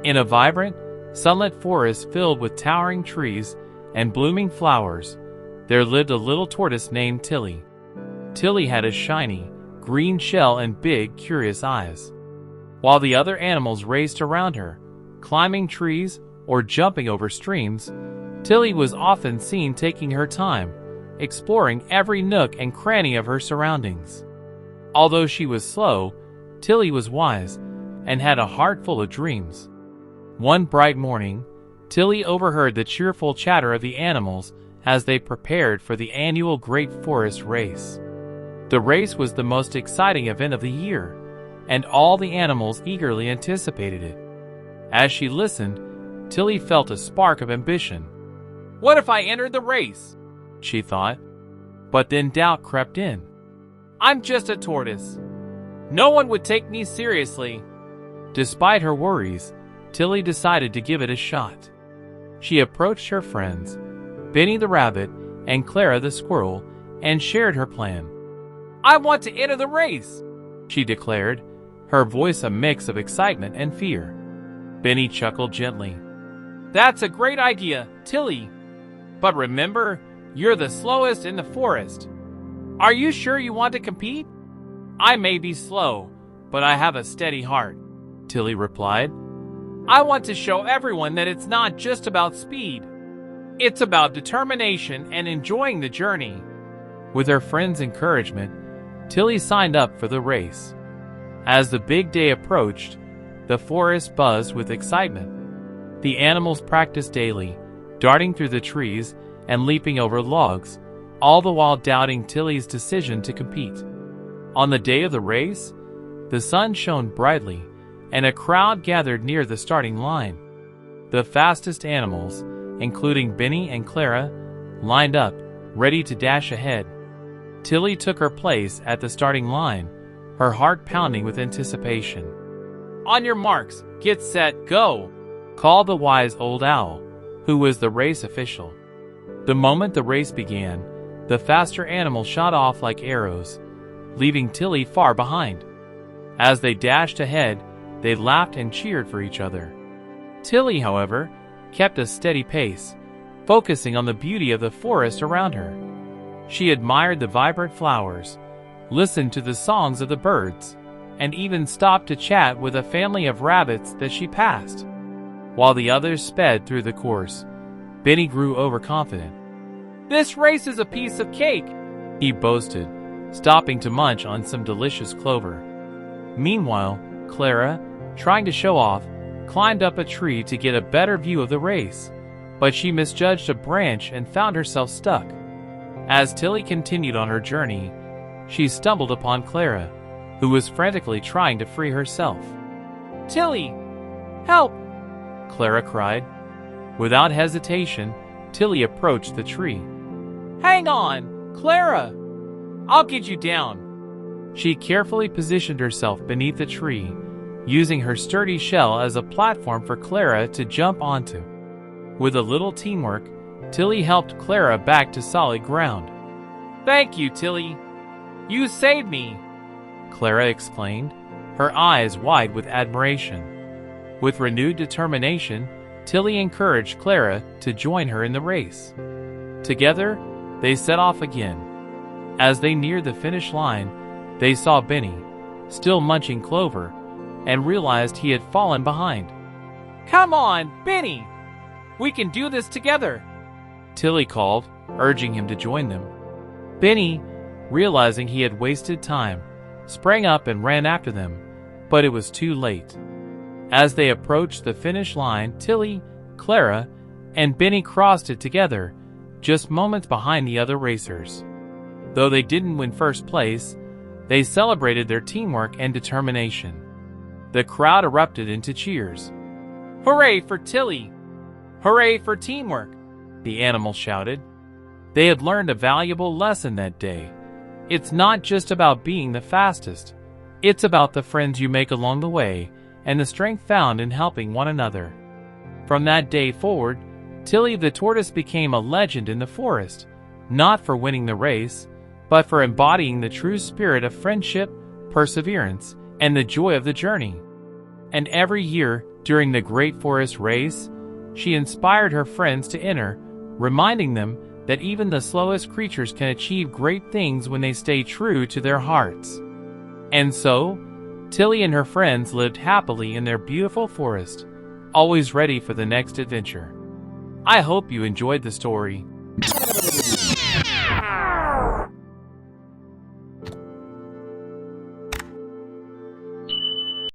In a vibrant, sunlit forest filled with towering trees and blooming flowers, there lived a little tortoise named Tilly. Tilly had a shiny, green shell and big, curious eyes. While the other animals raced around her, climbing trees or jumping over streams, Tilly was often seen taking her time, exploring every nook and cranny of her surroundings. Although she was slow, Tilly was wise and had a heart full of dreams. One bright morning, Tilly overheard the cheerful chatter of the animals as they prepared for the annual Great Forest Race. The race was the most exciting event of the year, and all the animals eagerly anticipated it. As she listened, Tilly felt a spark of ambition. "What if I entered the race?" she thought. But then doubt crept in. "I'm just a tortoise. No one would take me seriously." Despite her worries, Tilly decided to give it a shot. She approached her friends, Benny the rabbit and Clara the squirrel, and shared her plan. "I want to enter the race," she declared, her voice a mix of excitement and fear. Benny chuckled gently. "That's a great idea, Tilly. But remember, you're the slowest in the forest. Are you sure you want to compete?" "I may be slow, but I have a steady heart," Tilly replied. "I want to show everyone that it's not just about speed. It's about determination and enjoying the journey." With her friends' encouragement, Tilly signed up for the race. As the big day approached, the forest buzzed with excitement. The animals practiced daily, darting through the trees and leaping over logs, all the while doubting Tilly's decision to compete. On the day of the race, the sun shone brightly, and a crowd gathered near the starting line. The fastest animals, including Benny and Clara, lined up, ready to dash ahead. Tilly took her place at the starting line, her heart pounding with anticipation. "On your marks, get set, go!" called the wise old owl, who was the race official. The moment the race began, the faster animals shot off like arrows, leaving Tilly far behind. As they dashed ahead, they laughed and cheered for each other. Tilly, however, kept a steady pace, focusing on the beauty of the forest around her. She admired the vibrant flowers, listened to the songs of the birds, and even stopped to chat with a family of rabbits that she passed. While the others sped through the course, Benny grew overconfident. "This race is a piece of cake," he boasted, stopping to munch on some delicious clover. Meanwhile, Clara, trying to show off, climbed up a tree to get a better view of the race, but she misjudged a branch and found herself stuck. As Tilly continued on her journey, she stumbled upon Clara, who was frantically trying to free herself. "Tilly, help!" Clara cried. Without hesitation, Tilly approached the tree. "Hang on, Clara! I'll get you down." She carefully positioned herself beneath the tree, using her sturdy shell as a platform for Clara to jump onto. With a little teamwork, Tilly helped Clara back to solid ground. "Thank you, Tilly. You saved me," Clara exclaimed, her eyes wide with admiration. With renewed determination, Tilly encouraged Clara to join her in the race. Together, they set off again. As they neared the finish line, they saw Benny, still munching clover, and realized he had fallen behind. "Come on, Benny! We can do this together!" Tilly called, urging him to join them. Benny, realizing he had wasted time, sprang up and ran after them, but it was too late. As they approached the finish line, Tilly, Clara, and Benny crossed it together, just moments behind the other racers. Though they didn't win first place, they celebrated their teamwork and determination. The crowd erupted into cheers. "Hooray for Tilly! Hooray for teamwork!" the animals shouted. They had learned a valuable lesson that day. It's not just about being the fastest. It's about the friends you make along the way and the strength found in helping one another. From that day forward, Tilly the tortoise became a legend in the forest, not for winning the race, but for embodying the true spirit of friendship, perseverance, and the joy of the journey. And every year, During the Great Forest Race, she inspired her friends to enter, reminding them that even the slowest creatures can achieve great things when they stay true to their hearts. And so, Tilly and her friends lived happily in their beautiful forest, always ready for the next adventure. I hope you enjoyed the story.